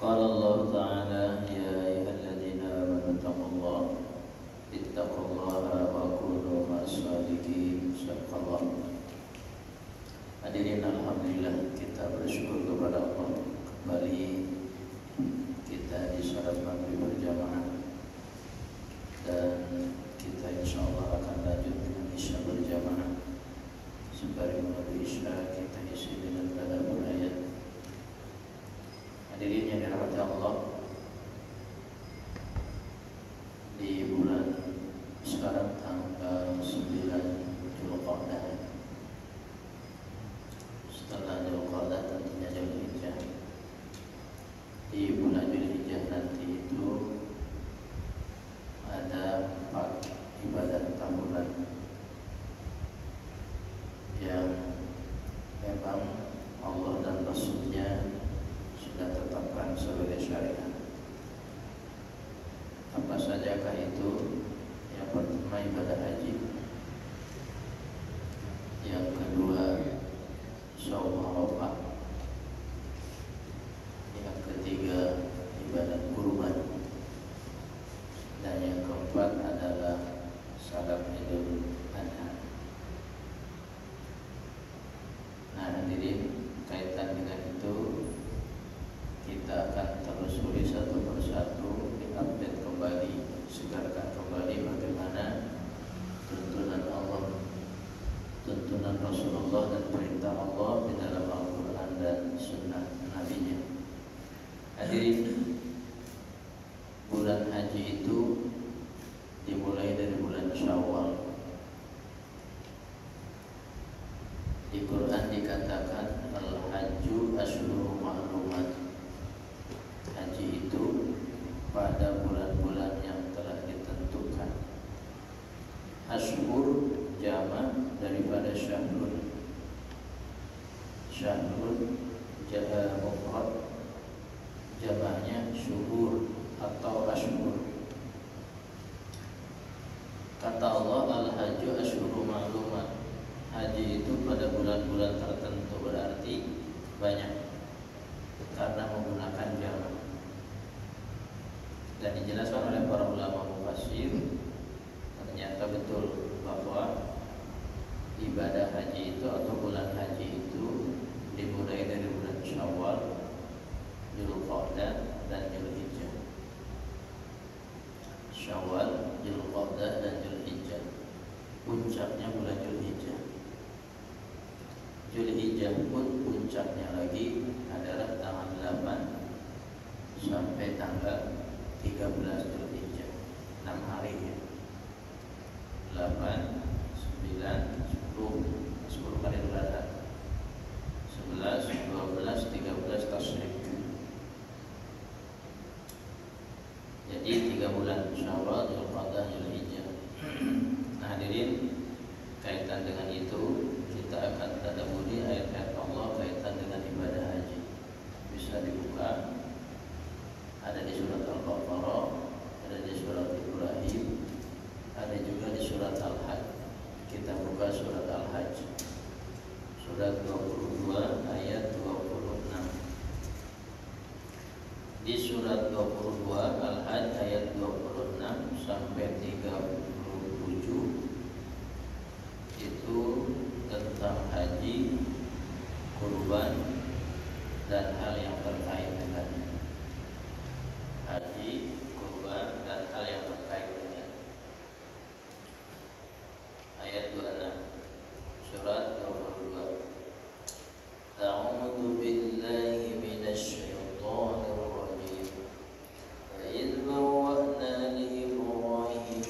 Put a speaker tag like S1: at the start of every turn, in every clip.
S1: قال الله تعالى يا أيها الذين آمنوا اتقوا الله وكونوا مع الصادقين صدق الله. Hadirin, alhamdulillah kita bersyukur kepada Allah, kembali kita di salat maghrib berjamaah dan kita insyaallah akan lanjut dengan isya berjamaah. Sembari menuju isya kita isi dengan tadabbur ayat. Hadirin yang dirahmati Allah, di bulan sekarang tanggal 9 Zulqa'dah, setelah Zulqa'dah tentunya Zulhijjah. Di bulan Zulhijjah nanti itu ada 4 ibadah tahunan yang memang Allah dan Rasulnya sudah tetapkan sebagai syariat. Apa sajakah itu? Yang pertama ibadah haji, yang kedua shaum Arafah, yang ketiga ibadah kurban, dan yang keempat adalah salat Idul Adha. Nah hadirin, kaitan dengan itu kita akan telusuri satu persatu, diupdate kembali, segarkan kembali bagaimana tuntunan Allah, tuntunan Rasulullah dan perintah Allah di dalam Al-Quran dan Sunnah Nabi-Nya. Hadirin, bulan haji itu dimulai dari bulan Syawal. Di Quran dikatakan al-hajju asyhurun ma'lumat. Haji itu pada bulan-bulan yang telah ditentukan. Asyhur jamak daripada syahrun. Syahrun mufrad, jamaknya syuhur atau asyhur. Kata Allah al-hajju asyhurun ma'lumat. Haji itu pada bulan-bulan tertentu, berarti banyak karena menggunakan jamak. Dan dijelaskan oleh para ulama mufassir, ternyata betul bahwa ibadah haji itu atau bulan haji itu dimulai dari bulan Syawal, Zulqa'dah dan Zulhijjah. Syawal, Zulqa'dah dan Zulhijjah. Puncaknya bulan Zulhijjah. Zulhijjah pun puncaknya lagi adalah tanggal 8 sampai tanggal 13 Zulhijjah, 6 hari ya. 8, 9, 10 kali lebaran, 11, 12, 13 tasyrik. Jadi 3 bulan Syawal, Zulqa'dah, Zulhijjah. Nah hadirin, kaitan dengan itu kita akan tadabburi ayat-ayat Allah kaitan dengan ibadah haji. Bisa dibuka, ada di surat Al-Baqarah, ada di surat Ibrahim, ada juga di surat Al-Hajj. Kita buka surat Al-Hajj, surat 22 ayat 26. Di surat 22 Al-Hajj ayat 26 sampai 37 itu tentang haji, kurban, dan hal yang terkait dengannya. Haji, kurban, dan hal yang terkait dengan ayat 26 surat 22. A'udzu billahi minasy syaithanir rajim. Wa idh bawwa'na li Ibrahim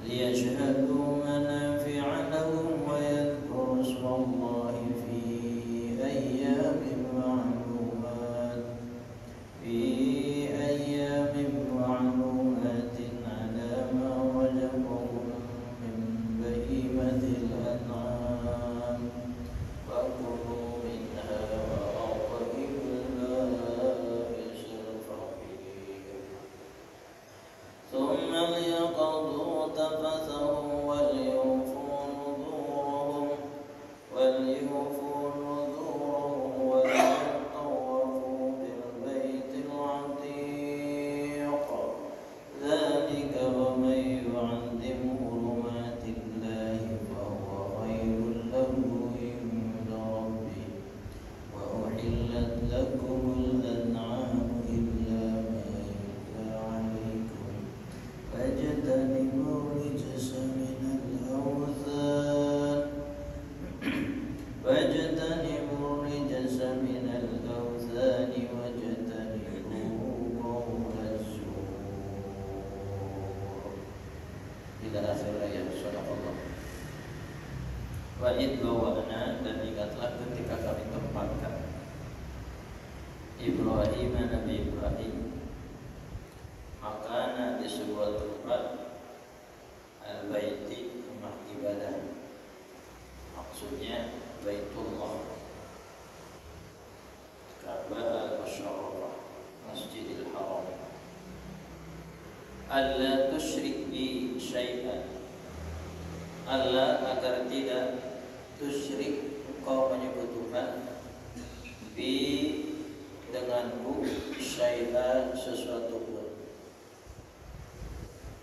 S1: ليشهدوا منافع لهم ويذكروا اسم الله في أيام معلومات على ما رزقهم من بهيمة الأنعام فكلوا منها وأطعموا البائس الفقير ثم ليقضوا تفثهم وليوفوا نذورهم وليطوفوا بالبيت العتيق ذلك ومن يعظم حرمات الله فهو خير له عند ربه وأحلت لكم الأنعام إلا ما يتلى عليكم فاجتنبوا الرجس من الأوثان واجتنبوا قول الزور ila akhir ayat. Sadaqallah. Wa id bawa'na, dan ingatlah ketika kami tempatkan Ibrahim, Nabi Ibrahim, makana di sebuah tempat al-baiti, rumah ibadah, maksudnya Baitullah, Ka'bah al-Musyarrafah, Masjidil Haram. Allah tusyrik bi syai'an, Allah agar tidak tusyrik, engkau menyekutukan bi denganku syai'an sesuatu pun.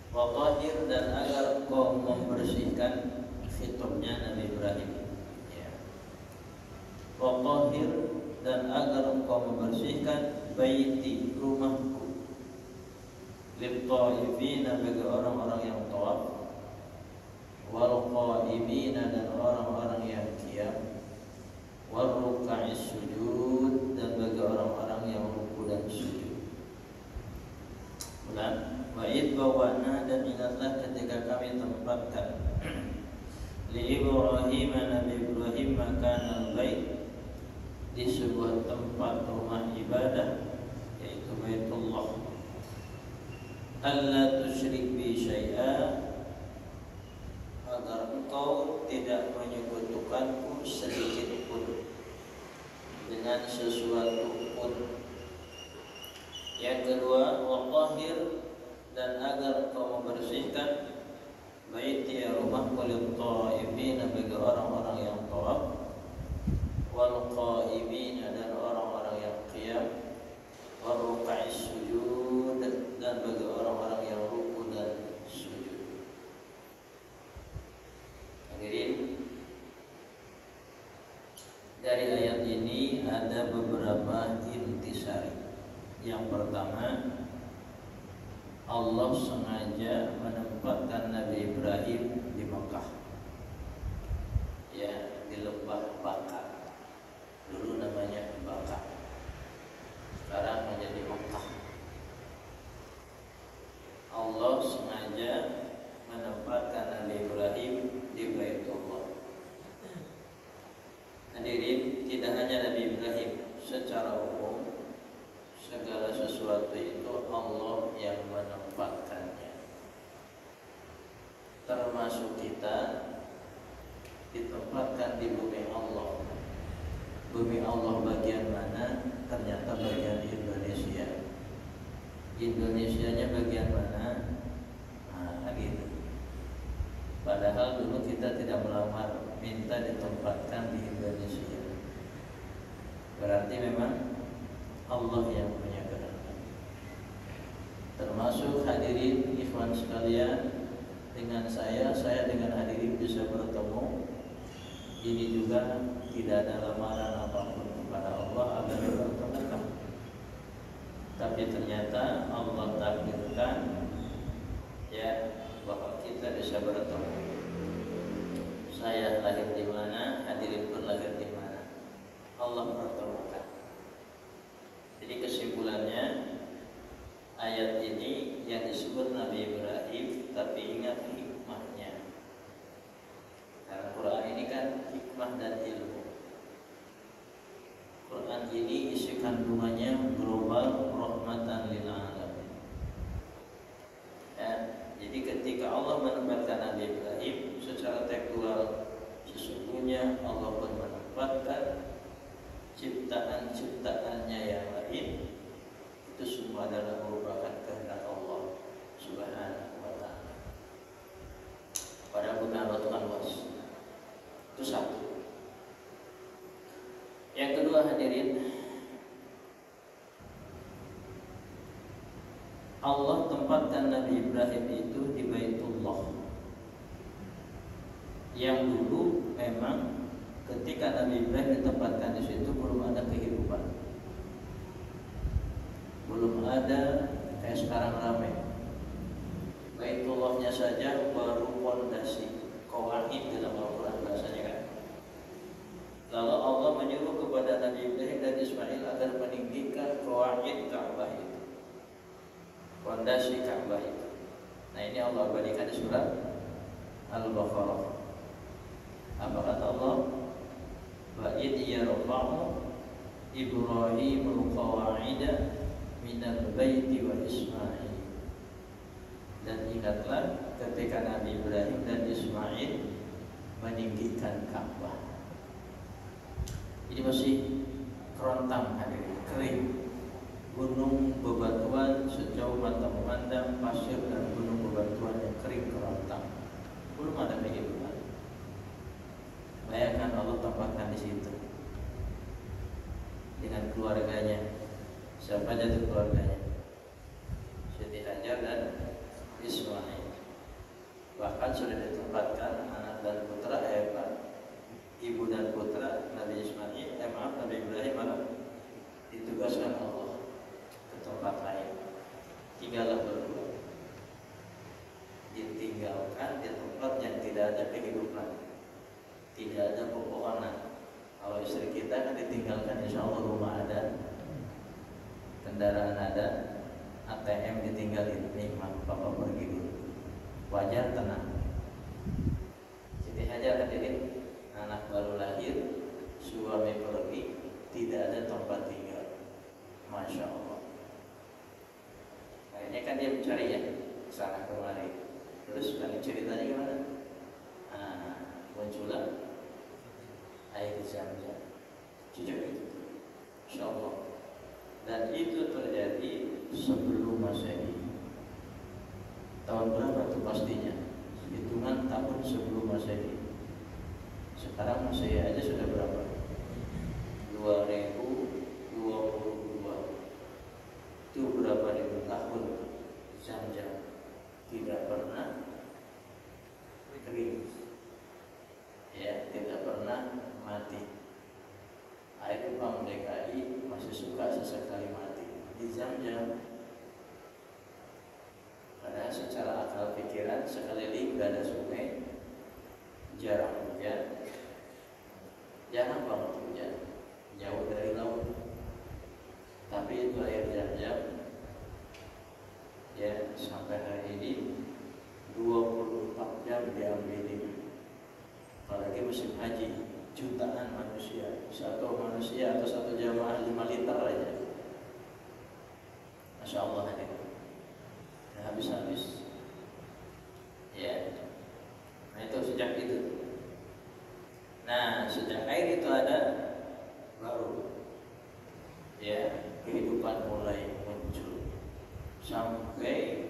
S1: Wa tahhir, dan agar engkau membersihkan, khitabnya Nabi Ibrahim ya. Wa tahhir, dan agar engkau membersihkan baiti, rumahku, lit-taifina, bagi orang-orang yang tawaf, wal qaimina, dan orang-orang yang qiyam, wal ruk'is sujud, dan bagi orang-orang yang ruku dan sujud. Ulang. Wa id bawana, dan ingatlah ketika kami tempatkan li Ibrahim, Nabi Ibrahim, makan al-bait, di sebuah tempat rumah ibadah, yaitu Baitullah, alla tusyrik bi syai'a, agar engkau tidak menyekutukanku sedikit pun dengan sesuatu pun. Yang kedua, wa tahhir, dan agar engkau membersihkan baiti, rumahku, lil taifina, bagi orang-orang yang tawaf, wal qaimina, dan orang-orang yang qiyam, wal ruk'is sujud, dan bagi orang-orang yang ruku dan sujud. Hadirin, dari ayat ini ada beberapa intisari. Yang pertama, Allah sengaja menempatkan Nabi Ibrahim di Mekah, ya, di lembah Baka. Dulu namanya Baka, sekarang menjadi Mekah. Allah sengaja menempatkan Nabi Ibrahim di Baitullah. Hadirin, tidak hanya Nabi Ibrahim, secara umum segala sesuatu itu Allah yang menempatkannya. Termasuk kita ditempatkan di bumi Allah. Bumi Allah bagian mana? Ternyata bagian Indonesia. Indonesianya bagian mana? Nah, gitu. Padahal dulu kita tidak melamar, minta ditempatkan di Indonesia. Berarti memang Allah yang punya kehendak. Termasuk hadirin ikhwan sekalian, dengan saya dengan hadirin bisa bertemu. Ini juga tidak ada lamaran apapun kepada Allah agar bertemukan. Tapi ternyata Allah takdirkan, ya, bahwa kita bisa bertemu. Saya lahir di mana, hadirin pun lahir di mana, Allah pertemukan. Jadi kesimpulannya, ayat ini yang disebut Nabi Ibrahim, tapi ingat hikmah kandungannya global, rahmatan lil alamin. Ya, jadi ketika Allah menempatkan Nabi Ibrahim secara tekstual, sesungguhnya Allah pun menempatkan ciptaan-ciptaannya yang lain, itu semua adalah merupakan kehendak Allah Subhanahu wa ta'ala. Padahal bukan Allah Tuhan luas. Itu satu. Yang kedua hadirin, Allah tempatkan Nabi Ibrahim itu di Baitullah, yang dulu memang ketika Nabi Ibrahim ditempatkan di situ belum ada kehidupan, belum ada kayak sekarang ramai. Baitullahnya saja baru fondasi, qawaid dalam Al-Quran bahasanya kan. Lalu Allah menyuruh kepada Nabi Ibrahim dan Ismail agar meninggikan qawaid Ka'bah itu, fondasi Ka'bah itu. Nah ini Allah abadikan di surat Al-Baqarah. Apa kata Allah? Wa idh yarfa'u Ibrahimul qawa'ida minal baiti wa Ismail. Dan ingatlah ketika Nabi Ibrahim dan Ismail meninggikan Ka'bah. Ini masih kerontang, hadirin, kering. Gunung bebatuan sejauh mata memandang, pasir dan gunung bebatuan yang kering kerontang. Belum ada kehidupan. Bayangkan Allah tempatkan di situ dengan keluarganya. Siapa aja itu keluarganya? Siti Hajar dan Ismail. Bahkan sudah ditempatkan anak dan putra, ibu dan putra Nabi Ismail, Nabi Ibrahim malah ditugaskan Allah ke tempat lain. Tinggallah berdua, ditinggalkan di tempat yang tidak ada kehidupan, tidak ada pepohonan. Kalau istri kita kan ditinggalkan, insya Allah rumah ada, kendaraan ada, ATM ditinggalin, nikmat, papa pergi dulu, wajar, tenang. Siti Hajar hadirin, anak baru lahir, suami pergi, tidak ada tempat tinggal. Masya Allah. Akhirnya kan dia mencari ya, sana kemari. Terus kali ceritanya gimana? Muncullah air Zam-Zam, jujur itu, Insya Allah. Dan itu terjadi sebelum Masehi. Tahun berapa itu pastinya? Hitungan tahun sebelum Masehi. Sekarang Masehi aja sudah berapa? 2022. Itu berapa ribu tahun Zam-Zam tidak pernah kering, ya, tidak pernah mati. Air Pam DKI masih suka sesekali mati di Zam-Zam. Padahal secara akal pikiran sekeliling udah ada sungai, jarang hujan, jarang banget hujan, jauh dari laut. Tapi itu air Zam-Zam, ya, sampai hari ini 24 jam diambilin. Apalagi musim haji, jutaan manusia, satu manusia atau satu jamaah 5 liter aja. Masya Allah, habis-habis. Ya, nah itu sejak itu. Nah, sejak air itu ada, baru ya kehidupan mulai muncul sampai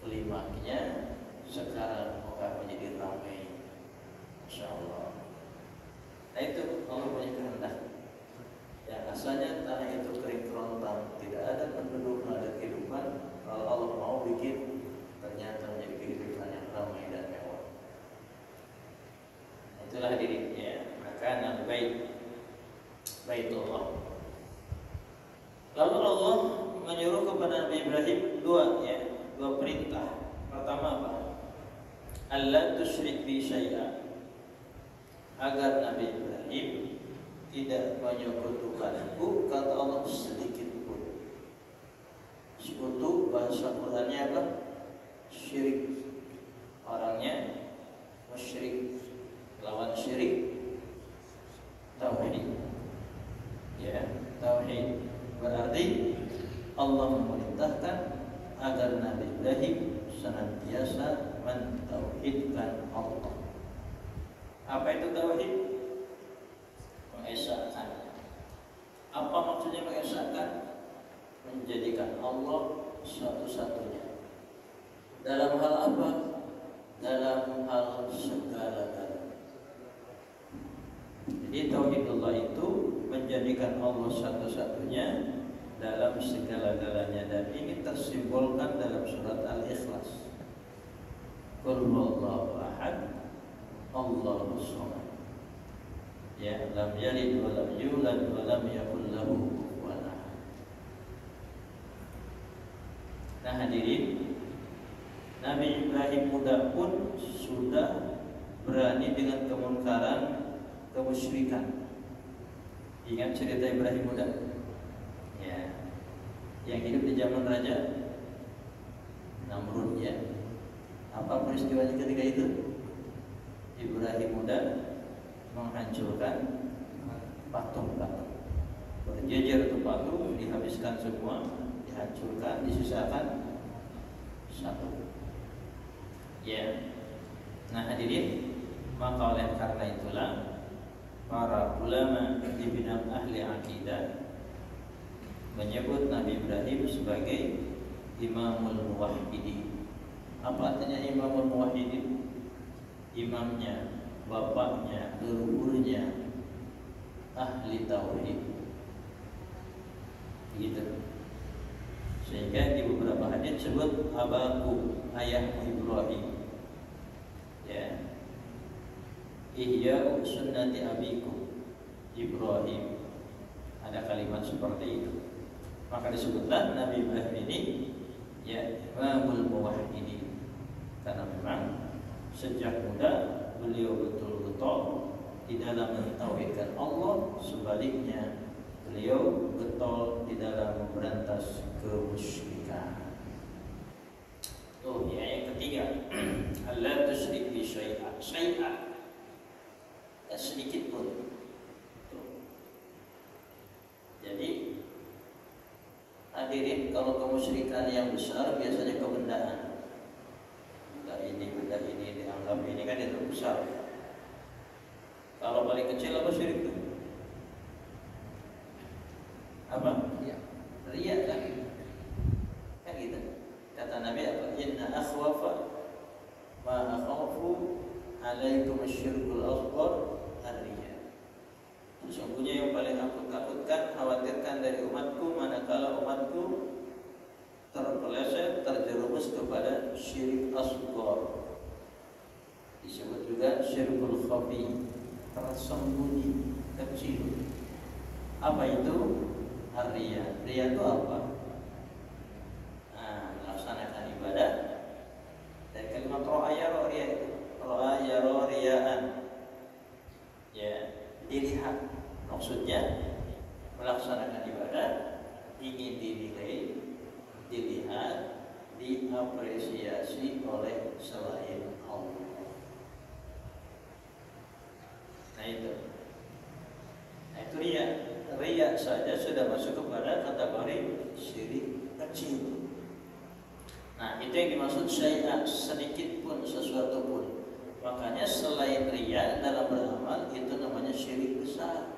S1: klimaknya sekarang akan menjadi ramai. Masya Allah. Nah itu Allah punya kehendak. Yang asalnya tanah itu kering kerontang, tidak ada penduduk, tidak ada kehidupan. Kalau Allah mau bikin, ternyata menjadi kehidupan yang ramai dan mewah. Itulah dirinya. Maka Baitullah. Lalu Allah menyuruh kepada Nabi Ibrahim dua perintah. Pertama apa? Allah tusyrik bi syai'a, agar Nabi Ibrahim tidak menyekutukanku, kata Allah, sedikit pun. Sekutu bahasa Qurannya apa? Syirik. Orangnya musyrik. Lawan syirik tauhid. Ya, tauhid. mentauhidkan Allah. Apa itu tauhid? Mengesahkan. Apa maksudnya mengesahkan? Menjadikan Allah satu-satunya. Dalam hal apa? Dalam hal segala-galanya. Jadi tauhidullah itu menjadikan Allah satu-satunya dalam segala-galanya, dan ini tersimbolkan dalam surat Al-Ikhlas. Qul huwallahu ahad, Allahus samad. Ya, lam yalid wa lam yulad wa lam yakul lahu kufuwan ahad. Nah hadirin, Nabi Ibrahim muda pun sudah berani dengan kemungkaran, kemusyrikan. Ingat cerita Ibrahim muda? Ya, yang hidup di zaman Raja Namrud ya. Apa peristiwanya ketika itu? Ibrahim muda menghancurkan patung-patung. Berjejer itu patung, dihabiskan semua, dihancurkan, disisakan satu. Ya. Nah hadirin, maka oleh karena itulah para ulama di bidang ahli akidah menyebut Nabi Ibrahim sebagai Imamul Muwahhidin. Apa artinya Imamul Muwahhidin? Imamnya, bapaknya, leluhurnya ahli tauhid. Begitu. Sehingga di beberapa hadis disebut abaku, ayahmu Ibrahim. Ya. Ihya sunnati abiku Ibrahim. Ada kalimat seperti itu. Maka disebutlah Nabi Ibrahim ini ya Imamul Muwahhidin, karena memang sejak muda beliau betul-betul di dalam mentauhidkan Allah, sebaliknya beliau getol di dalam memberantas kemusyrikan. Ya yang ketiga, Allah tusyrik bi syai'a, sedikit pun. Jadi hadirin, kalau kemusyrikan yang besar biasanya kebendaan. Benda ini dianggap ini kan itu besar. Kalau paling kecil apa syirik itu? Apa? Riya kan? Kan gitu. Kata Nabi apa? Inna akhwafa ma akhafu alaikum asyirkul asghar ar-riya. Sesungguhnya yang paling aku takutkan, khawatirkan dari umatku manakala umatku terpeleset, terjerumus kepada syirik asghar. Disebut juga syirkul khafi, tersembunyi, kecil. Apa itu? Ar-riya. Riya itu apa? Nah, melaksanakan ibadah. Dari kalimat ro'aya ro'riya itu, ro'aya ro'riyaan. Ya, dilihat. Maksudnya melaksanakan ibadah ingin dinilai, dilihat, diapresiasi oleh selain Allah. Nah itu riya. Riya saja sudah masuk kepada kategori syirik kecil. Nah itu yang dimaksud syai'ah, sedikit pun, sesuatu pun. Makanya selain riya dalam beramal itu namanya syirik besar.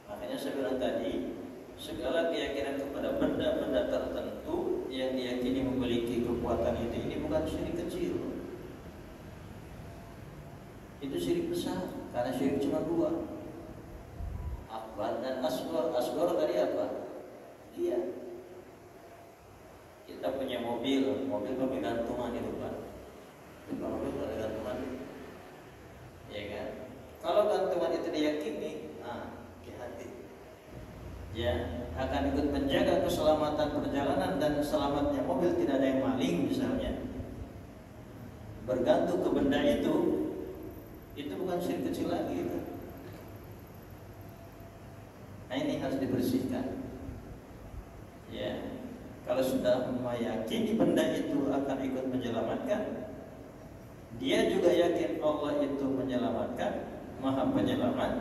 S1: Makanya saya bilang tadi, segala keyakinan kepada benda-benda tertentu yang diyakini memiliki kekuatan itu, ini bukan syirik kecil. Itu syirik besar, karena syirik cuma dua, akbar dan asghar. Asghar tadi apa? Iya. Kita punya mobil pakai gantungan di depan. Depan mobil ada gantungan, ya kan? Kalau gantungan itu diyakini, hati-hati. Ya, akan ikut menjaga keselamatan perjalanan dan selamatnya mobil, tidak ada yang maling misalnya. Bergantung ke benda itu bukan syirik kecil lagi itu. Nah ini harus dibersihkan. Ya, kalau sudah meyakini benda itu akan ikut menyelamatkan, dia juga yakin Allah itu menyelamatkan, Maha Penyelamat.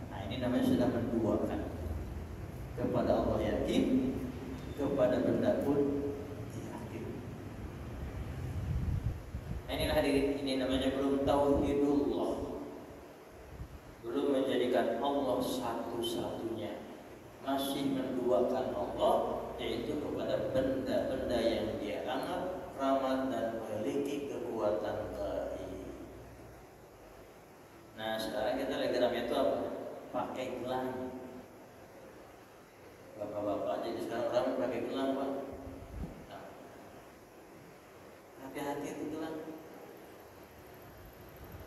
S1: Nah ini namanya sudah menduakan. Kepada Allah yakin, kepada benda pun yakin. hadirin, ini namanya belum tauhidullah, belum menjadikan Allah satu-satunya, masih menduakan Allah, yaitu kepada benda-benda yang dia anggap ramah dan memiliki kekuatan gaib. Nah sekarang kita lagi ramai itu apa? Pakai gelang. Bapak-bapak jadi sekarang ramai pakai gelang, Pak. Nah, hati-hati itu gelang.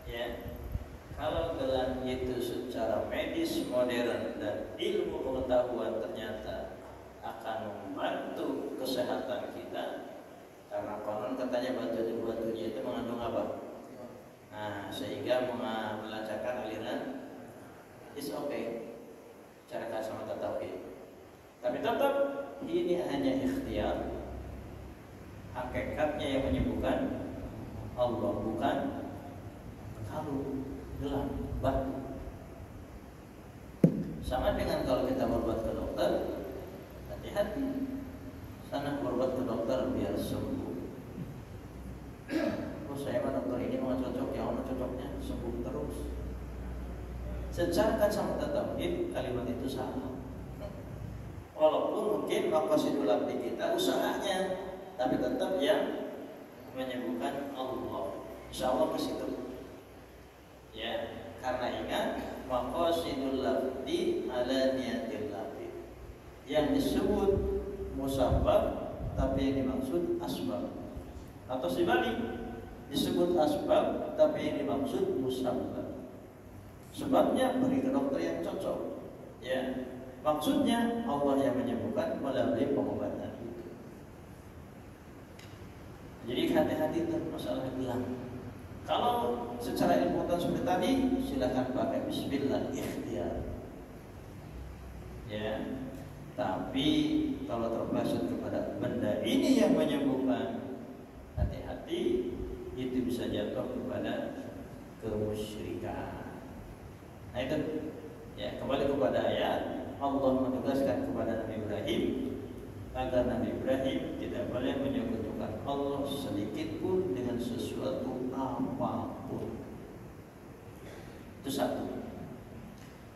S1: Ya, kalau gelang itu secara medis modern dan ilmu pengetahuan ternyata akan membantu kesehatan kita, karena konon katanya batu-batunya itu mengandung apa? Nah, sehingga melancarkan aliran, is okay, cara kacamata tauhid. Tapi tetap ini hanya ikhtiar. Hakikatnya yang menyembuhkan Allah, bukan kalung, gelang, batu. Sama dengan kalau kita berobat ke dokter, hati-hati. Sana berobat ke dokter biar sembuh. Oh saya mah dokter ini mau cocok, ya mau cocoknya sembuh terus. Secara kacamata tauhid kalimat itu salah. Walaupun mungkin maqasidul abdi kita usahanya, tapi tetap yang menyembuhkan Allah. Insya Allah ke situ. Ya, karena ingat maqasidul abdi ala niyatil abdi. Yang disebut musabbab tapi yang dimaksud asbab. Atau sebalik, disebut asbab tapi yang dimaksud musabbab. Sebabnya beri ke dokter yang cocok. Ya. Maksudnya Allah yang menyembuhkan melalui pengobatan itu. Jadi hati-hati dengan masalah gelang. Kalau secara ilmu seperti tadi, silakan pakai bismillah ikhtiar. Ya. Tapi kalau terpleset kepada benda ini yang menyembuhkan, hati-hati, itu bisa jatuh kepada kemusyrikan. Nah itu ya, kembali kepada ayat. Allah menugaskan kepada Nabi Ibrahim agar Nabi Ibrahim tidak boleh menyekutukan Allah sedikit pun dengan sesuatu apapun. Itu satu.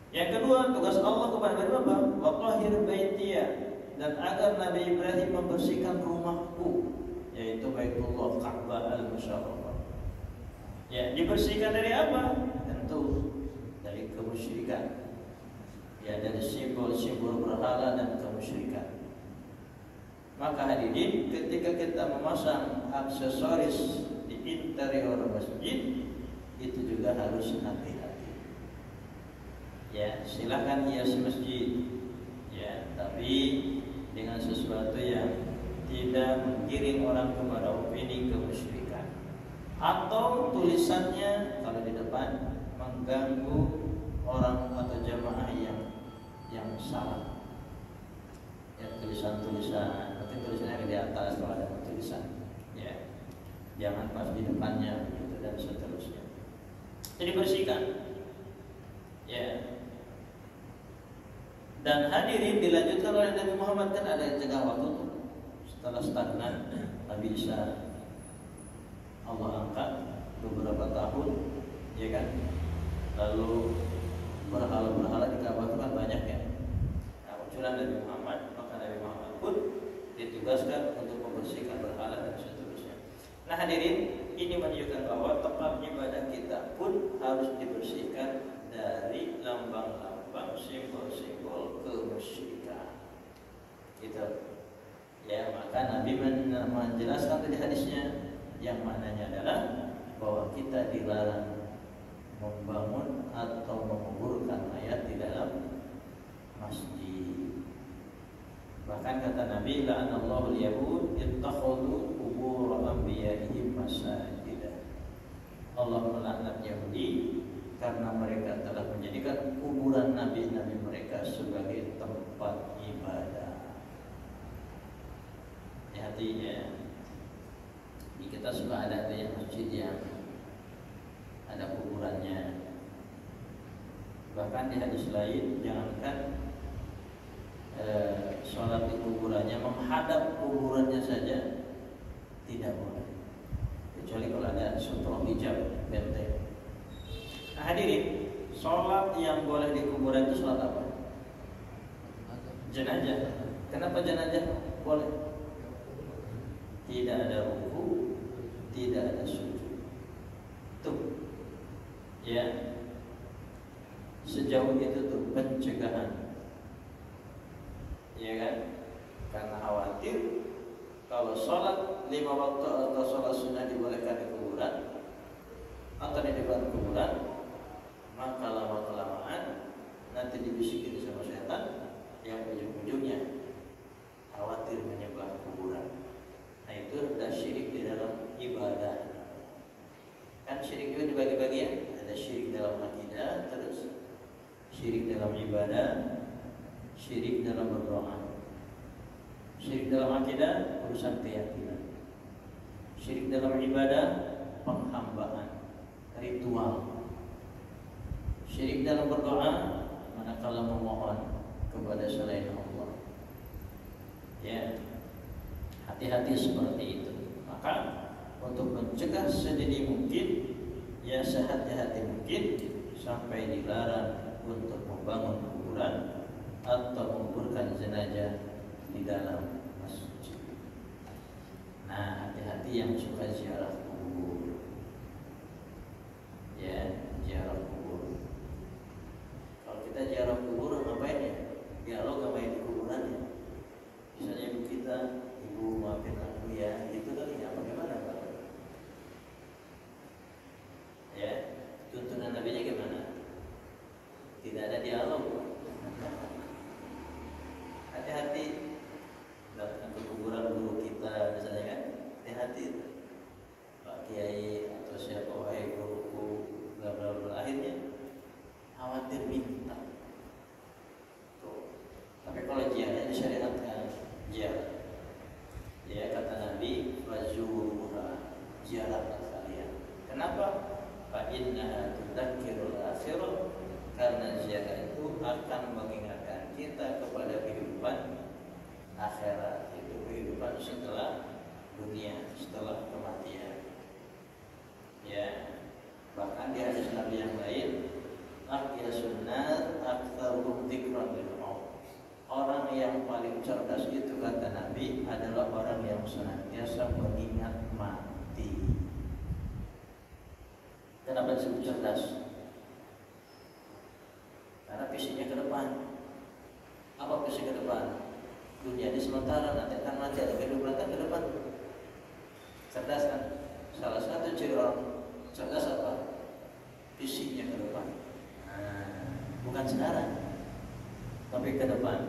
S1: Yang kedua, tugas Allah kepada Nabi Ibrahim wa tahhir baitiya, dan agar Nabi Ibrahim membersihkan rumahku, yaitu Baitullah Ka'bah al-Musyarrafah. Ya, dibersihkan dari apa? Tentu dari kemusyrikan. Ya, dari simbol-simbol berhala dan kemusyrikan. Maka hadirin, ketika kita memasang aksesoris di interior masjid, itu juga harus hati-hati. Ya, silakan hias masjid. Ya, tapi dengan sesuatu yang tidak menggiring orang kepada opini kemusyrikan. Atau tulisannya kalau di depan mengganggu orang atau jamaah yang salah. Ya, tulisan-tulisan, mungkin tulisannya di atas kalau ada tulisan. Ya, jangan pas di depannya gitu, dan seterusnya. Jadi bersihkan. Ya. Dan hadirin, dilanjutkan oleh Nabi Muhammad, kan ada jangka waktu tuh. Setelah stagnan, Nabi Isa Allah angkat beberapa tahun, ya kan? Lalu berhala-berhala di Ka'bah itu kan banyak ya. Nah, munculan Nabi Muhammad, maka Nabi Muhammad pun ditugaskan untuk membersihkan berhala dan seterusnya. Nah hadirin, ini menunjukkan bahwa tempat ibadah kita pun harus dibersihkan dari lambang-lambang, simbol-simbol kemusyrikan. Gitu. Ya, maka Nabi menjelaskan tadi hadisnya, yang maknanya adalah bahwa kita dilarang membangun atau menguburkan mayat di dalam masjid. Bahkan kata Nabi, la'anallahu al-yahud ittakhadhu qubur anbiya'ihim masajid. Allah melaknat Yahudi karena mereka telah menjadikan kuburan nabi-nabi mereka sebagai tempat ibadah. Hati-hati ya. Kita suka ada yang masjid yang ada kuburannya. Bahkan di hadis lain, jangankan sholat di kuburannya, menghadap kuburannya saja tidak boleh, kecuali kalau ada suatu yang boleh di kuburan itu sholat apa? Jenazah. Kenapa jenazah boleh? Tidak ada ruku, tidak ada sujud. Tuh, ya, sejauh itu tuh pencegahan, ya kan? Karena khawatir kalau sholat 5 waktu atau sholat sunnah dibolehkan di kuburan atau di depan kuburan, maka lama-kelamaan nanti dibisikin sama setan yang ujung-ujungnya khawatir menyembah kuburan. Nah, itu ada syirik di dalam ibadah. Kan syirik juga dibagi-bagi ya. Ada syirik dalam akidah, terus syirik dalam ibadah, syirik dalam berdoa. Syirik dalam akidah urusan keyakinan. Syirik dalam ibadah penghambaan, ritual. Syirik dalam berdoa manakala memohon kepada selain Allah. Ya, hati-hati seperti itu. Maka untuk mencegah sedini mungkin, ya sehati-hati mungkin, sampai dilarang untuk membangun kuburan atau menguburkan jenazah di dalam masjid. Nah, hati-hati yang suka ziarah kubur. Ya, ziarah kubur. Kalau kita ziarah kubur ngapain ya? Dialog ngapain di kuburan ya? Misalnya ibu kita, ibu maafin aku ya, itu kali ya, bagaimana Pak? Ya, tuntunan Nabi-nya gimana? Tidak ada dialog. Hati-hati datang ke kuburan guru kita misalnya kan, hati-hati Pak Kiai atau siapa wahai guruku, bla bla bla, akhirnya khawatir minta. Tuh. Tapi kalau ziarah disyariatkan, ziarah. Ya kata Nabi, fazuruha, ziarahlah kalian. Kenapa? Fa innaha tudzakirul akhirah, karena ziarah itu akan mengingatkan kita kepada kehidupan akhirat, itu kehidupan setelah dunia, setelah kematian. Ya, bahkan di hadis Nabi yang lain, aqyasun nas aktsaruhum dzikran lil maut. Orang yang paling cerdas itu kata Nabi adalah orang yang senantiasa mengingat mati. Kenapa disebut cerdas? Karena visinya ke depan. Apa visi ke depan? Dunia ini sementara, nanti akan mati, ada kehidupan kan ke depan. Cerdas kan? Salah satu ciri orang cerdas apa? Visinya ke depan. Bukan sekarang, tapi ke depan.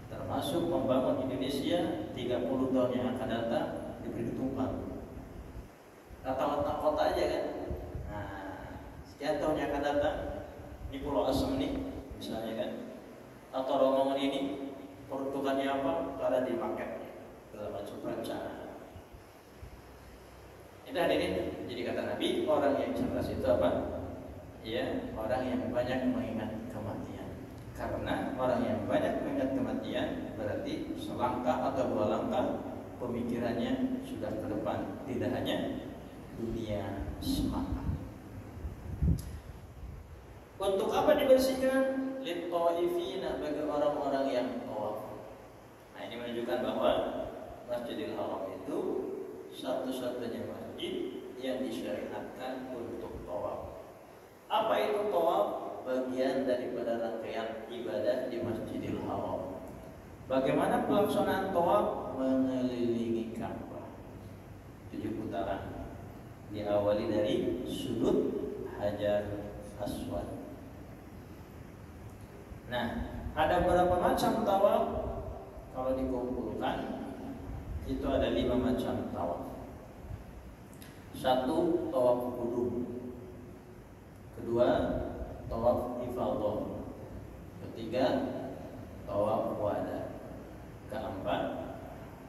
S1: Termasuk membangun Indonesia 30 tahun yang akan datang diberi tumpang. Letak kota aja kan? Sekian tahun yang akan datang, ini Pulau Asem nih, misalnya kan? Atau rombongan ini peruntukannya apa? Karena dipakai dalam macam perencanaan. Itu hadirin. Jadi kata Nabi, orang yang cerdas itu apa? Ya, orang yang banyak mengingat kematian. Karena orang yang banyak mengingat kematian berarti selangkah atau 2 langkah pemikirannya sudah ke depan, tidak hanya dunia semata. Untuk apa dibersihkan? Lit-thaifina, bagi orang-orang yang tawaf. Nah, ini menunjukkan bahwa Masjidil Haram itu satu-satunya masjid yang disyariatkan untuk tawaf. Apa itu tawaf? Bagian daripada rangkaian ibadah di Masjidil Haram. Bagaimana pelaksanaan tawaf? Mengelilingi Ka'bah 7 putaran. Diawali dari sudut Hajar Aswad. Nah, ada berapa macam tawaf? Kalau dikumpulkan itu ada 5 macam tawaf. 1, tawaf qudum. Kedua, tawaf ifadah. Ketiga, tawaf wada. Keempat,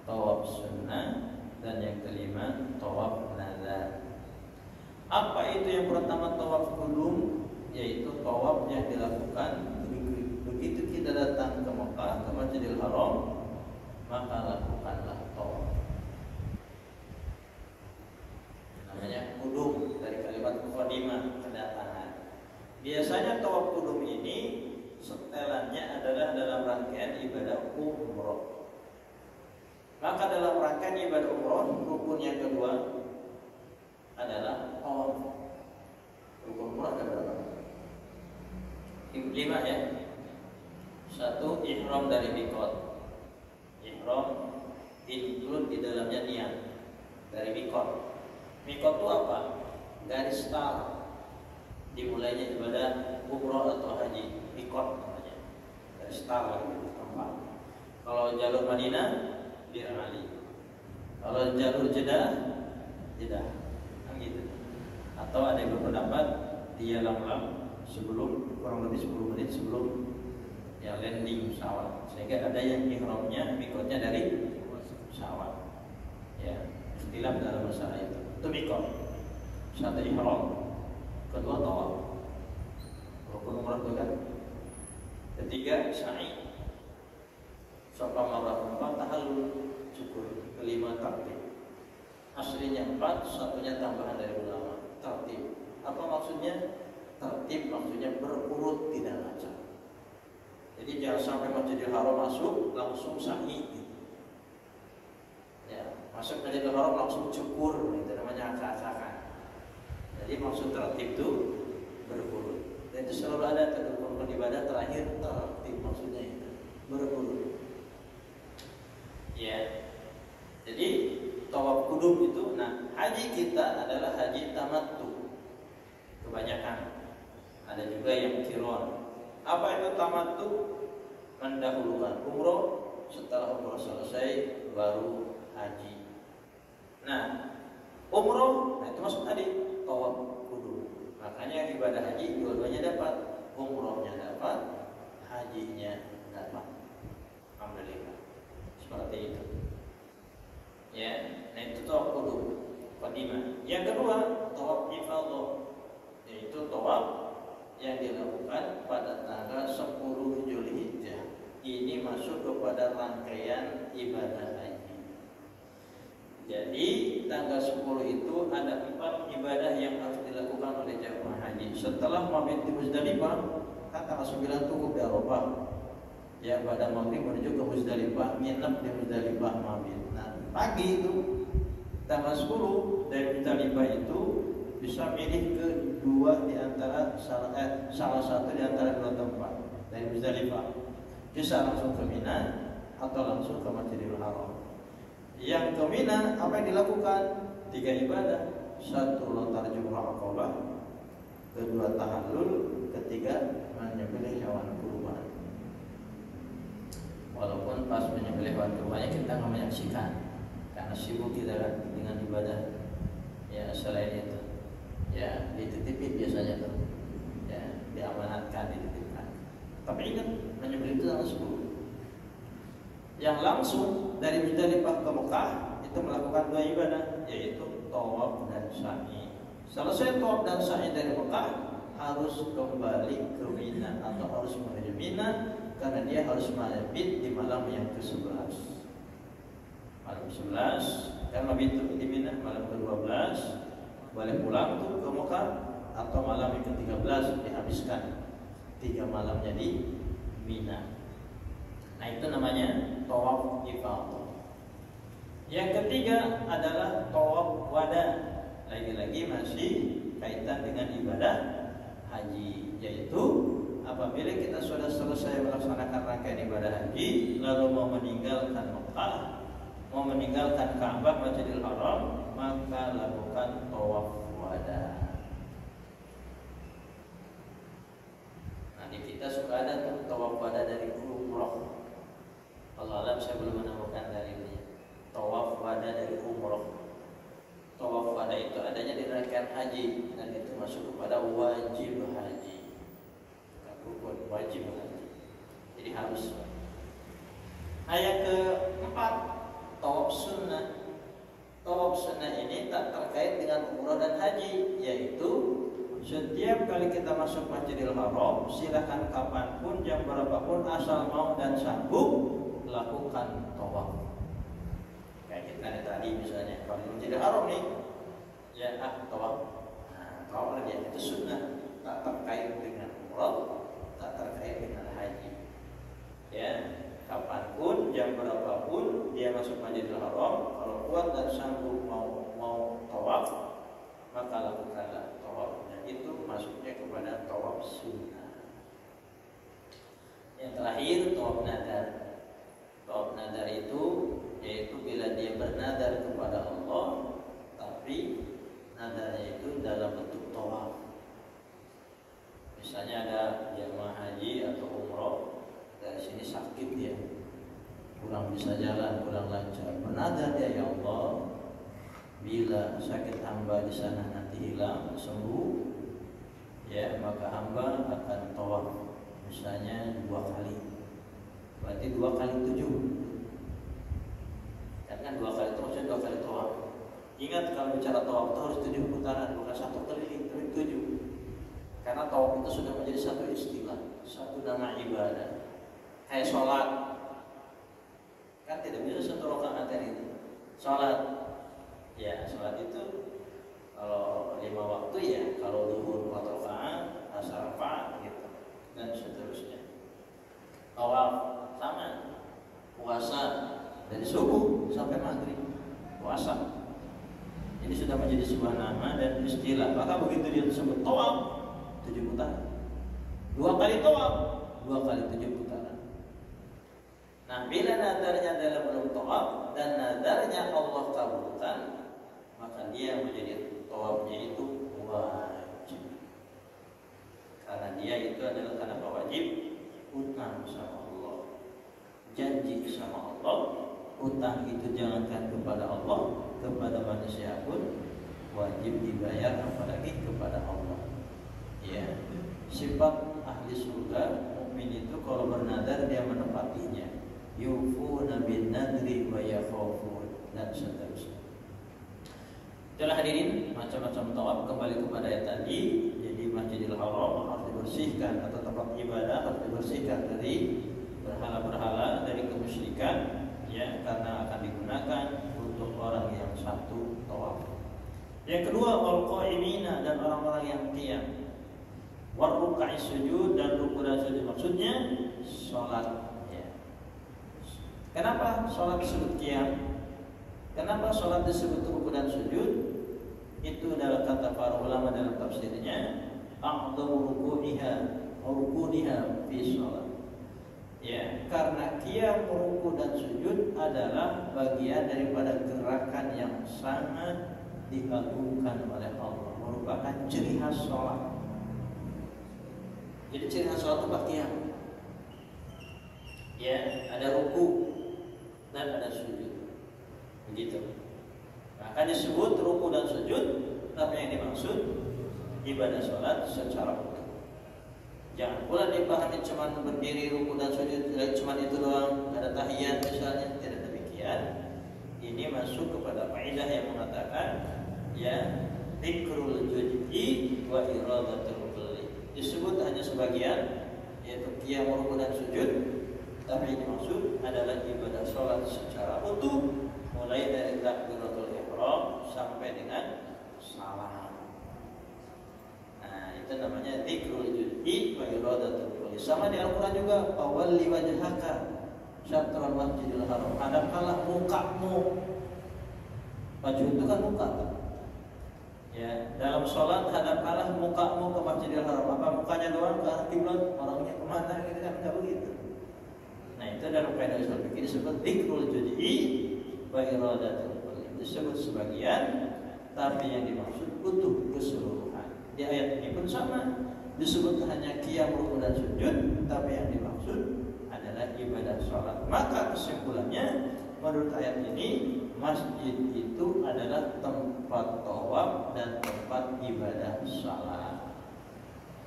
S1: tawaf sunnah. Dan yang kelima, tawaf nazar. Apa itu yang pertama tawaf qudum? Yaitu tawaf yang dilakukan begitu kita datang ke Mekah, ke Masjidil Haram, maka lakukanlah tawaf. Namanya qudum, dari kalimat qadimah, kedatangan.
S2: Biasanya tawaf kudum ini setelannya adalah dalam rangkaian ibadah umroh. Maka dalam rangkaian ibadah umroh, rukun yang kedua adalah tawaf. Rukun umroh ada berapa? 5 ya. 1, ihram dari mikot. Ihram include di dalamnya niat dari mikot. Mikot itu apa? Garis start dimulainya ibadah umroh atau haji. Mikot namanya. Garis start tempat. Kalau jalur Madinah Bir Ali. Kalau jalur Jeddah kan gitu. Atau ada yang berpendapat dia lam sebelum kurang lebih 10 menit sebelum ya landing pesawat, sehingga ada yang ihramnya mikotnya dari pesawat. Ya, istilah dalam masalah itu mikot. 1 ihram, kedua tawaf, rukun umrah itu kan. Ketiga sa'i, safa marwah, 4 tahallul, syukur. Kelima takbir. Aslinya 4, satunya tambahan dari ulama. Tertib. Apa maksudnya? Tertib maksudnya berurut, tidak ngacak. Jadi jangan sampai Masjidil Haram masuk langsung sa'i gitu. Ya, masuk Masjidil Haram langsung cukur, itu namanya acak-acakan. Jadi maksud tertib itu berurut. Dan itu selalu ada rukun ibadah terakhir tertib, maksudnya itu berurut. Ya. Jadi tawaf kudum itu, nah haji kita adalah haji tamattu. Kebanyakan. Ada juga yang kiron. Apa itu tamattu? Mendahulukan umroh, setelah umroh selesai baru haji. Nah, umroh, nah itu masuk tadi tawaf kudum. Makanya ibadah haji dua-duanya dapat, umrohnya dapat, hajinya dapat. Alhamdulillah. Seperti itu. Ya, nah itu tawaf kudum. Qadimah. Yang kedua, tawaf ifadah, yaitu tawaf yang dilakukan pada tanggal 10 Zulhijjah. Ini masuk kepada rangkaian ibadah haji. Jadi tanggal 10 itu ada 4 ibadah yang harus dilakukan oleh jamaah haji. Setelah mabit di Muzdalifah, kan tanggal 9 cukup di Arafah. Ya, pada maghrib menuju ke Muzdalifah, nginep di Muzdalifah mabit. Nah, pagi itu tanggal 10 dari Muzdalifah itu bisa milih ke salah satu di antara 2 tempat dari Muzdalifah. Bisa langsung ke Mina atau langsung ke Masjidil Haram. Yang ke Mina apa yang dilakukan? 3 ibadah. 1 lontar jumrah Aqabah, kedua tahallul, ketiga menyembelih hewan kurban. Walaupun pas menyembelih hewan kurbannya kita nggak menyaksikan karena sibuk kita kan dengan ibadah. Ya, selain itu ya dititipin biasanya tuh, ya diamanatkan, dititipkan. Tapi ingat, menyembelih itu tanggal 10. Yang langsung dari Muzdalifah ke Mekah itu melakukan 2 ibadah, yaitu tawaf dan sa'i. Selesai tawaf dan sa'i dari Mekah, harus kembali ke Mina atau harus menuju Mina, karena dia harus mabit di malam yang ke-11. Malam 11 kan mabit di Mina, malam ke-12 balik pulang tuh ke Mekah, atau malam yang ke-13 dihabiskan 3 malamnya di Mina. Nah, itu namanya tawaf ifadah. Yang ketiga adalah tawaf wada. Lagi-lagi masih kaitan dengan ibadah haji, yaitu apabila kita sudah selesai melaksanakan rangkaian ibadah haji, lalu mau meninggalkan Mekah, mau meninggalkan Ka'bah Masjidil Haram, maka lakukan tawaf wada. Nah, di kita suka ada tuh tawaf wada dari umroh. Allah alam, saya belum menemukan dalilnya. Tawaf wada dari umroh. Tawaf wada itu adanya di rangkaian haji, dan itu masuk kepada wajib haji. Bukan rukun, wajib haji. Jadi harus. Ayat keempat, tawaf sunnah. Tawaf sunnah ini tak terkait dengan umrah dan haji, yaitu setiap kali kita masuk Masjidil Haram, silahkan kapanpun, jam berapapun, asal mau dan sanggup, lakukan tawaf. Kayak kita tadi misalnya, kalau Masjidil Haram nih, ya tawaf. Nah, tawaf dia itu sunnah. tak terkait dengan umrah, tak terkait dengan haji. Ya, kapanpun, jam berapapun dia masuk Masjidil Haram, kalau kuat dan sanggup mau tawaf, maka lakukanlah tawafnya. Itu masuknya kepada tawaf sunnah. Yang terakhir, tawaf nadar. Tawaf nadar itu yaitu bila dia bernadar kepada Allah, tapi nadarnya itu dalam bentuk tawaf. Misalnya ada jamaah haji atau umroh dari sini sakit dia, kurang bisa jalan, kurang lancar. Bernadar dia, ya Allah, bila sakit hamba di sana nanti hilang, sembuh, ya maka hamba akan tawaf misalnya 2 kali. Berarti 2 kali 7. Kan 2 kali itu maksudnya 2 kali tawaf. Ingat kalau bicara tawaf itu harus 7 putaran, bukan 1 keliling, tapi 7. Karena tawaf itu sudah menjadi satu istilah, satu nama ibadah. Kayak sholat, kan tidak bisa 1 rakaat itu. Sholat, ya sholat itu kalau 5 waktu ya, kalau zuhur 4 rakaat, asar 4 gitu, dan seterusnya. Tawaf sama, puasa dari subuh sampai maghrib, puasa. Ini sudah menjadi sebuah nama dan istilah. Maka begitu dia disebut tawaf, 7 putaran. 2 kali tawaf, 2 kali 7 putaran. Nah, bila nadarnya dalam bentuk tawaf dan nadarnya Allah kabulkan, maka dia menjadi tawafnya itu wajib. Karena dia itu adalah karena wajib, utang sama Allah, janji sama Allah. Utang itu jangankan kepada Allah, kepada manusia pun wajib dibayar, apalagi kepada Allah. Ya, sifat ahli surga mukmin itu kalau bernadar dia menepatinya. Yufuna bin nadri wa yakhafun, dan seterusnya. Itulah hadirin, macam-macam tawaf. Kembali kepada ayat tadi, jadi Masjidil Haram harus dibersihkan, atau tempat ibadah harus dibersihkan dari berhala-berhala, dari kemusyrikan, ya, karena akan digunakan untuk orang yang satu tawaf. Yang kedua, wal qa'imina, dan orang-orang yang qiyam. War ruk'i sujud, dan ruku dan sujud, maksudnya salat, ya. Kenapa salat disebut qiyam? Kenapa salat disebut ruku dan sujud? Itu adalah kata para ulama dalam tafsirnya, a'dhamu ruku'iha wa rukuniha fi salat. Ya, karena qiyam, ruku dan sujud adalah bagian daripada gerakan yang sangat diagungkan oleh Allah, merupakan ciri khas sholat. Jadi ciri khas sholat itu qiyam. Ya, ada ruku dan ada sujud. Begitu. Maka disebut ruku dan sujud, tapi yang dimaksud ibadah sholat secara utuh. Jangan pula dipahami cuma berdiri, ruku dan sujud, cuma itu doang, ada tahiyat misalnya, tidak demikian. Ini masuk kepada kaidah yang mengatakan, ya, dzikrul juz'i wa iradatul kulli. Disebut hanya sebagian, yaitu qiyam, ruku dan sujud, tapi yang dimaksud adalah ibadah sholat secara utuh, mulai dari takbiratul ihram sampai dengan salam. Nah, itu namanya dzikrul juz'i wa iradatul kulli. Sama di Al-Qur'an juga, fawalli wajhaka syatral masjidil haram, hadapkanlah mukamu. Wajh itu kan muka. Ya, dalam sholat hadapkanlah mukamu ke Masjidil Haram. Apa mukanya doang ke kiblat, orangnya kemana gitu kan, enggak begitu. Nah, itu dalam kaidah usul fikih disebut dzikrul juz'i wa iradatul kulli. Disebut sebagian, tapi yang dimaksud utuh keseluruhan. Di ayat ini pun sama, disebut hanya qiyam, ruku dan sujud, tapi yang dimaksud adalah ibadah sholat. Maka kesimpulannya, menurut ayat ini, masjid itu adalah tempat tawaf dan tempat ibadah salat.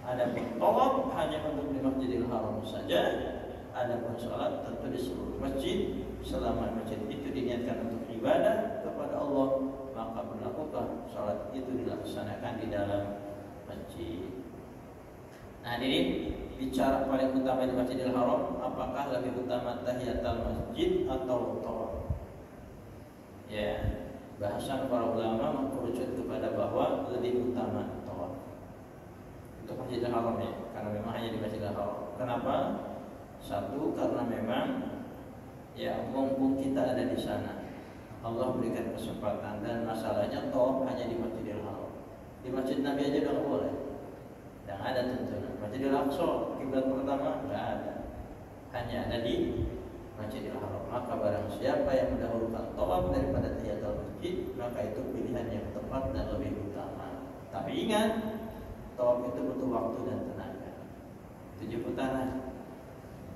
S2: Adapun tawaf hanya untuk di Masjidil Haram saja. Adapun salat tentu di seluruh masjid. Selama masjid itu diniatkan untuk ibadah kepada Allah, maka berlakukan salat itu dilaksanakan di dalam masjid. Nah, ini bicara paling utama di Masjidil Haram, apakah lebih utama tahiyatul masjid atau tawaf? Ya, bahasan para ulama mengerucut kepada bahwa lebih utama tawaf. Untuk Masjidil Kenapa? Satu, karena memang ya mumpung kita ada di sana, Allah berikan kesempatan. Dan masalahnya tawaf hanya di Masjidil Haram. Di Masjid Nabi aja udah nggak boleh. Yang ada tentunya Masjidil Aqsa kiblat pertama nggak ada, hanya ada di Masjidil Haram. Maka barang siapa yang mendahulukan tawaf daripada tahiyatul masjid, maka itu pilihan yang tepat dan lebih utama. Tapi ingat, tawaf itu butuh waktu dan tenaga. 7 putaran.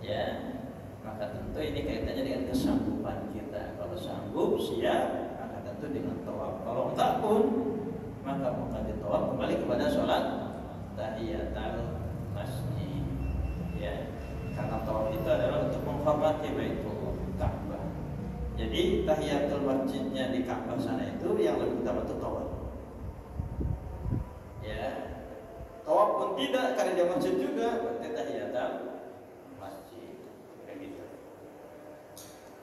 S2: Ya, maka tentu ini kaitannya dengan kesanggupan kita. Kalau sanggup, siap, maka tentu dengan tawaf. Kalau tak pun, maka bukan ditawaf, kembali kepada sholat tahiyatul masjid. Ya, karena tawaf itu adalah untuk menghormati Baitullah, Ka'bah. Jadi tahiyatul masjidnya di Ka'bah sana itu yang lebih utama itu tawaf. Ya, tawaf pun tidak karena dia masjid juga, berarti tahiyatul masjid. Kayak gitu.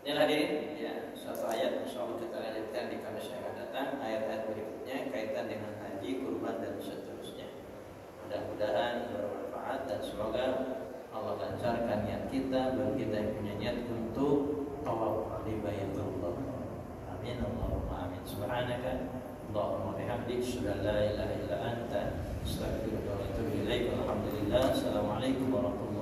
S2: Ini hadirin, ya, suatu ayat insyaallah kita lanjutkan di Kamis yang akan datang. Ayat-ayat berikutnya kaitan dengan haji, kurban dan seterusnya. Mudah-mudahan bermanfaat dan semoga Allah lancarkan niat kita, bagi kita yang punya niat untuk tawaf di Baitullah. Amin Allahumma amin. Subhanaka Allahumma bihamdik, asyhadu an la ilaha illa anta, astaghfiruka wa atubu ilaik. Alhamdulillah. Assalamualaikum warahmatullahi wabarakatuh.